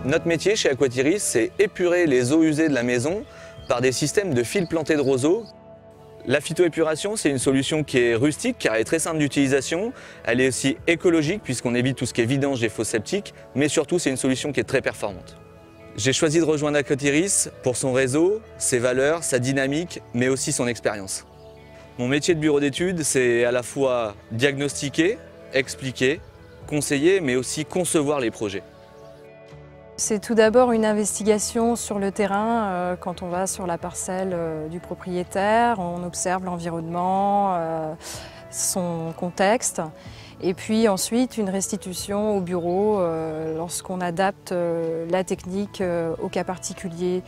Notre métier chez Aquatiris, c'est épurer les eaux usées de la maison par des systèmes de fils plantés de roseaux. La phytoépuration, c'est une solution qui est rustique car elle est très simple d'utilisation. Elle est aussi écologique puisqu'on évite tout ce qui est vidange des fosses septiques, mais surtout c'est une solution qui est très performante. J'ai choisi de rejoindre Aquatiris pour son réseau, ses valeurs, sa dynamique, mais aussi son expérience. Mon métier de bureau d'études, c'est à la fois diagnostiquer, expliquer, conseiller, mais aussi concevoir les projets. C'est tout d'abord une investigation sur le terrain. Quand on va sur la parcelle du propriétaire, on observe l'environnement, son contexte. Et puis ensuite une restitution au bureau lorsqu'on adapte la technique au cas particulier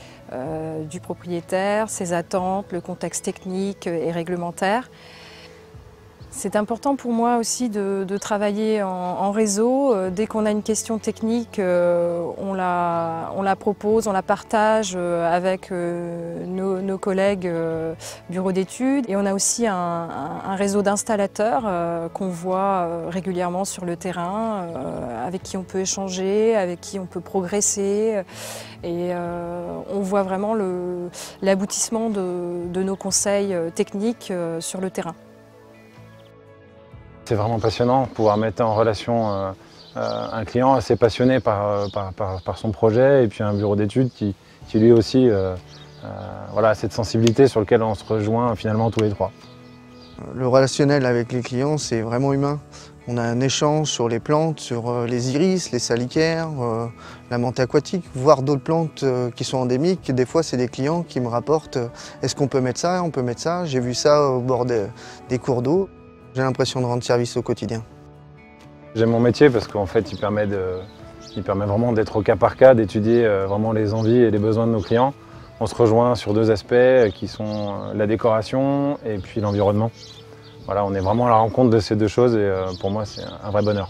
du propriétaire, ses attentes, le contexte technique et réglementaire. C'est important pour moi aussi de travailler en réseau. Dès qu'on a une question technique, on la propose, on la partage avec nos collègues bureaux d'études. Et on a aussi un réseau d'installateurs qu'on voit régulièrement sur le terrain, avec qui on peut échanger, avec qui on peut progresser. Et on voit vraiment l'aboutissement de nos conseils techniques sur le terrain. C'est vraiment passionnant, pouvoir mettre en relation un client assez passionné par son projet et puis un bureau d'études qui lui aussi voilà, a cette sensibilité sur laquelle on se rejoint finalement tous les trois. Le relationnel avec les clients, c'est vraiment humain. On a un échange sur les plantes, sur les iris, les salicaires, la menthe aquatique, voire d'autres plantes qui sont endémiques. Des fois, c'est des clients qui me rapportent « est-ce qu'on peut mettre ça ? On peut mettre ça ?» J'ai vu ça au bord des cours d'eau. J'ai l'impression de rendre service au quotidien. J'aime mon métier parce qu'en fait, il permet vraiment d'être au cas par cas, d'étudier vraiment les envies et les besoins de nos clients. On se rejoint sur deux aspects qui sont la décoration et puis l'environnement. Voilà, on est vraiment à la rencontre de ces deux choses et pour moi, c'est un vrai bonheur.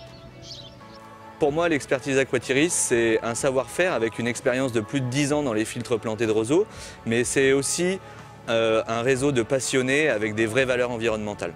Pour moi, l'expertise Aquatiris, c'est un savoir-faire avec une expérience de plus de 10 ans dans les filtres plantés de roseaux, mais c'est aussi un réseau de passionnés avec des vraies valeurs environnementales.